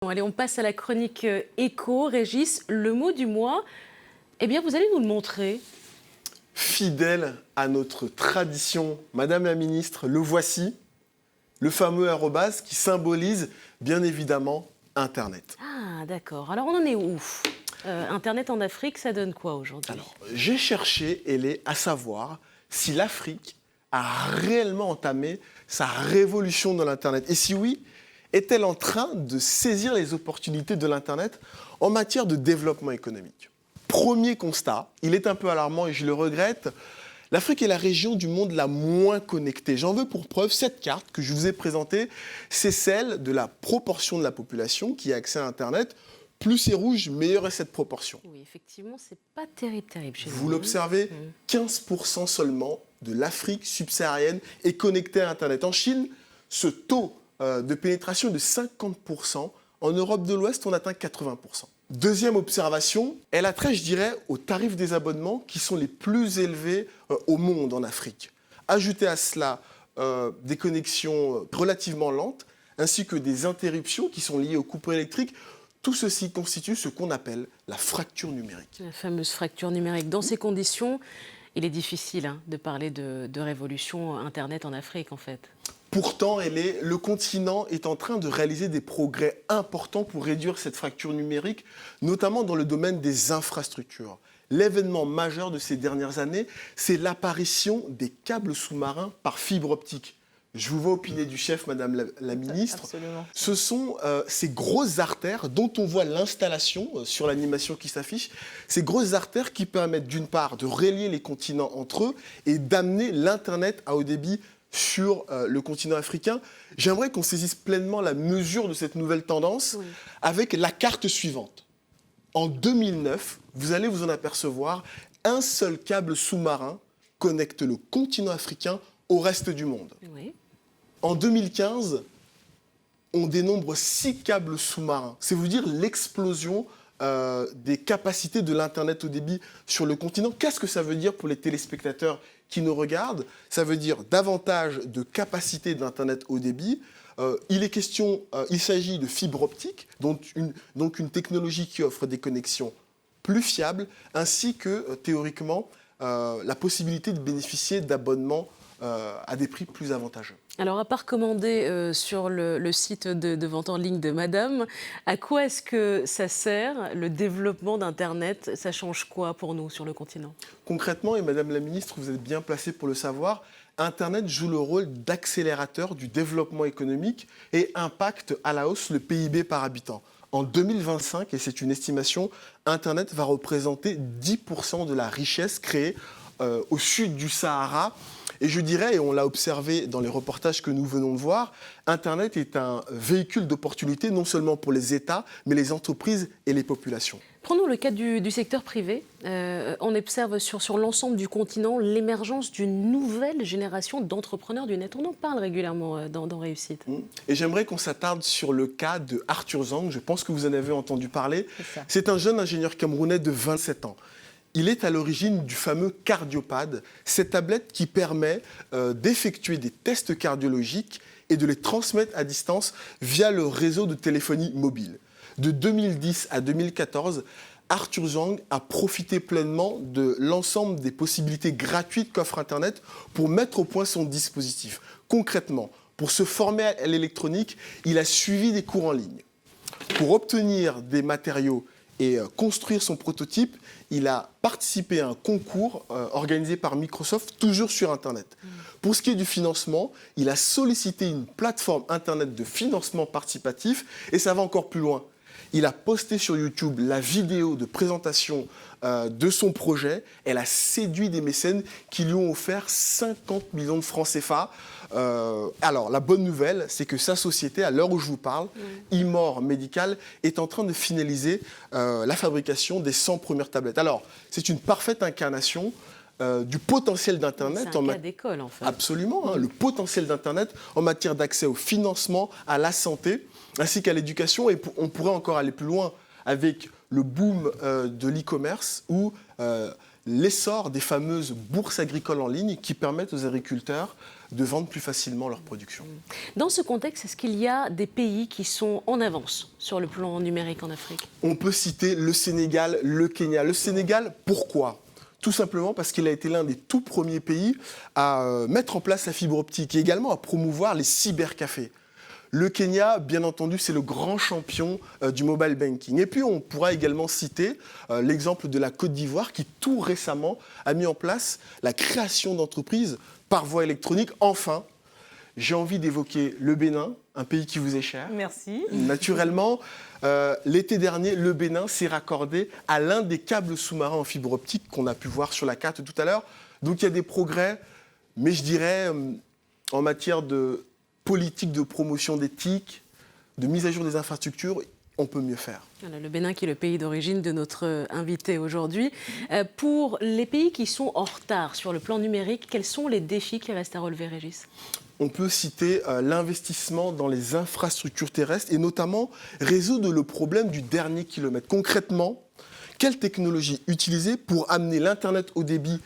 Bon, allez, on passe à la chronique éco. Régis, le mot du mois, eh bien, vous allez nous le montrer. Fidèle à notre tradition, Madame la Ministre, le voici, le fameux arrobase qui symbolise bien évidemment Internet. Ah, d'accord. Alors, on en est où? Internet en Afrique, ça donne quoi aujourd'hui? Alors, j'ai cherché, Hélé, à savoir si l'Afrique a réellement entamé sa révolution de l'Internet. Et si oui, est-elle en train de saisir les opportunités de l'Internet en matière de développement économique? Premier constat, il est un peu alarmant et je le regrette, l'Afrique est la région du monde la moins connectée. J'en veux pour preuve cette carte que je vous ai présentée, c'est celle de la proportion de la population qui a accès à Internet. Plus c'est rouge, meilleure est cette proportion. Oui, effectivement, c'est pas terrible chez nous. Vous l'observez, 15% seulement de l'Afrique subsaharienne est connectée à Internet. En Chine, ce taux de pénétration est de 50%. En Europe de l'Ouest, on atteint 80%. Deuxième observation, elle a trait, je dirais, aux tarifs des abonnements qui sont les plus élevés au monde en Afrique. Ajoutez à cela des connexions relativement lentes, ainsi que des interruptions qui sont liées aux coupures électriques. Tout ceci constitue ce qu'on appelle la fracture numérique. La fameuse fracture numérique. Dans ces conditions, il est difficile de parler de révolution Internet en Afrique, en fait. Pourtant, le continent est en train de réaliser des progrès importants pour réduire cette fracture numérique, notamment dans le domaine des infrastructures. L'événement majeur de ces dernières années, c'est l'apparition des câbles sous-marins par fibre optique. Je vous vois opiner du chef, Madame la Ministre. Absolument. Ce sont ces grosses artères dont on voit l'installation sur l'animation qui s'affiche. Ces grosses artères qui permettent d'une part de relier les continents entre eux et d'amener l'Internet à haut débit sur le continent africain. J'aimerais qu'on saisisse pleinement la mesure de cette nouvelle tendance avec la carte suivante. En 2009, vous allez vous en apercevoir, un seul câble sous-marin connecte le continent africain au reste du monde. Oui. En 2015, on dénombre 6 câbles sous-marins. C'est vous dire l'explosion des capacités de l'Internet haut débit sur le continent. Qu'est-ce que ça veut dire pour les téléspectateurs qui nous regardent? Ça veut dire davantage de capacité d'Internet haut débit. Il s'agit de fibre optique, donc une technologie qui offre des connexions plus fiables, ainsi que, théoriquement, la possibilité de bénéficier d'abonnements à des prix plus avantageux. Alors, à part commander sur le site de vente en ligne de Madame, à quoi est-ce que ça sert, le développement d'Internet? Ça change quoi pour nous sur le continent? Concrètement, et Madame la Ministre, vous êtes bien placée pour le savoir, Internet joue le rôle d'accélérateur du développement économique et impacte à la hausse le PIB par habitant. En 2025, et c'est une estimation, Internet va représenter 10% de la richesse créée au sud du Sahara. Et je dirais, et on l'a observé dans les reportages que nous venons de voir, Internet est un véhicule d'opportunité non seulement pour les États, mais les entreprises et les populations. Prenons le cas du secteur privé. On observe sur l'ensemble du continent l'émergence d'une nouvelle génération d'entrepreneurs du net. On en parle régulièrement dans Réussite. Et j'aimerais qu'on s'attarde sur le cas de Arthur Zhang. Je pense que vous en avez entendu parler. C'est un jeune ingénieur camerounais de 27 ans. Il est à l'origine du fameux Cardiopad, cette tablette qui permet d'effectuer des tests cardiologiques et de les transmettre à distance via le réseau de téléphonie mobile. De 2010 à 2014, Arthur Zhang a profité pleinement de l'ensemble des possibilités gratuites qu'offre Internet pour mettre au point son dispositif. Concrètement, pour se former à l'électronique, il a suivi des cours en ligne. Pour obtenir des matériaux et construire son prototype, il a participé à un concours organisé par Microsoft, toujours sur Internet. Pour ce qui est du financement, il a sollicité une plateforme Internet de financement participatif et ça va encore plus loin. Il a posté sur YouTube la vidéo de présentation de son projet. Elle a séduit des mécènes qui lui ont offert 50 millions de francs CFA. Alors, la bonne nouvelle, c'est que sa société, à l'heure où je vous parle, Imor Medical, est en train de finaliser la fabrication des 100 premières tablettes. Alors, c'est une parfaite incarnation du potentiel d'Internet. C'est un cas d'école, en fait. Absolument, le potentiel d'Internet en matière d'accès au financement, à la santé, ainsi qu'à l'éducation. Et on pourrait encore aller plus loin avec le boom de l'e-commerce ou l'essor des fameuses bourses agricoles en ligne qui permettent aux agriculteurs de vendre plus facilement leur production. Dans ce contexte, est-ce qu'il y a des pays qui sont en avance sur le plan numérique en Afrique? On peut citer le Sénégal, le Kenya. Le Sénégal, pourquoi ? Tout simplement parce qu'il a été l'un des tout premiers pays à mettre en place la fibre optique et également à promouvoir les cybercafés. Le Kenya, bien entendu, c'est le grand champion du mobile banking. Et puis, on pourra également citer l'exemple de la Côte d'Ivoire qui, tout récemment, a mis en place la création d'entreprises par voie électronique. Enfin, j'ai envie d'évoquer le Bénin, un pays qui vous est cher. Merci. Naturellement, l'été dernier, le Bénin s'est raccordé à l'un des câbles sous-marins en fibre optique qu'on a pu voir sur la carte tout à l'heure. Donc, il y a des progrès, mais je dirais, en matière de politique de promotion d'éthique, de mise à jour des infrastructures, on peut mieux faire. Voilà, le Bénin qui est le pays d'origine de notre invité aujourd'hui. Pour les pays qui sont en retard sur le plan numérique, quels sont les défis qui restent à relever, Régis? On peut citer l'investissement dans les infrastructures terrestres et notamment résoudre le problème du dernier kilomètre. Concrètement, quelle technologie utiliser pour amener l'Internet au débit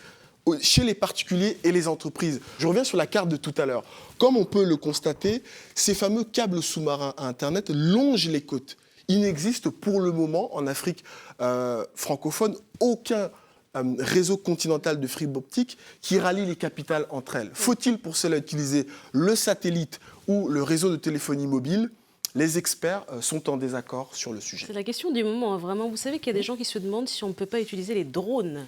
chez les particuliers et les entreprises? Je reviens sur la carte de tout à l'heure. Comme on peut le constater, ces fameux câbles sous-marins à Internet longent les côtes. Il n'existe pour le moment en Afrique francophone aucun réseau continental de fibre optique qui rallie les capitales entre elles. Faut-il pour cela utiliser le satellite ou le réseau de téléphonie mobile? Les experts sont en désaccord sur le sujet. C'est la question du moment, vraiment. Vous savez qu'il y a des gens qui se demandent si on ne peut pas utiliser les drones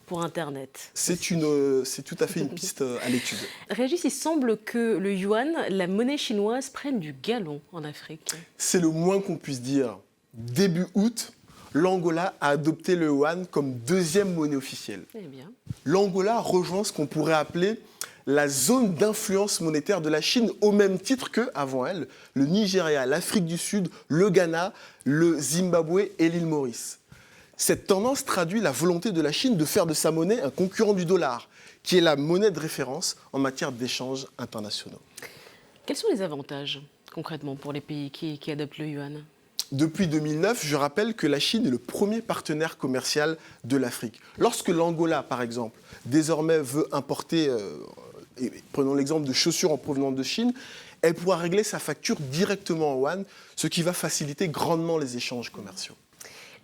pour Internet. C'est tout à fait une piste à l'étude. Régis, il semble que le yuan, la monnaie chinoise, prenne du galon en Afrique. C'est le moins qu'on puisse dire. Début août, l'Angola a adopté le yuan comme deuxième monnaie officielle. Eh bien. L'Angola rejoint ce qu'on pourrait appeler la zone d'influence monétaire de la Chine, au même titre que, avant elle, le Nigeria, l'Afrique du Sud, le Ghana, le Zimbabwe et l'île Maurice. Cette tendance traduit la volonté de la Chine de faire de sa monnaie un concurrent du dollar, qui est la monnaie de référence en matière d'échanges internationaux. Quels sont les avantages, concrètement, pour les pays qui adoptent le yuan? Depuis 2009, je rappelle que la Chine est le premier partenaire commercial de l'Afrique. Lorsque l'Angola, par exemple, désormais veut importer, prenons l'exemple de chaussures en provenance de Chine, elle pourra régler sa facture directement en yuan, ce qui va faciliter grandement les échanges commerciaux.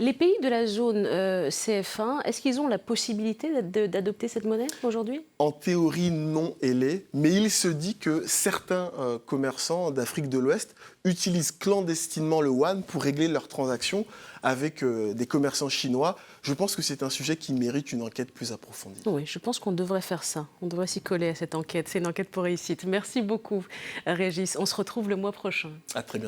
Les pays de la zone CF1, est-ce qu'ils ont la possibilité d'adopter cette monnaie aujourd'hui? En théorie, non, elle est, mais il se dit que certains commerçants d'Afrique de l'Ouest utilisent clandestinement le yuan pour régler leurs transactions avec des commerçants chinois. Je pense que c'est un sujet qui mérite une enquête plus approfondie. Oui, je pense qu'on devrait faire ça. On devrait s'y coller à cette enquête. C'est une enquête pour réussite. Merci beaucoup, Régis. On se retrouve le mois prochain. À très bientôt.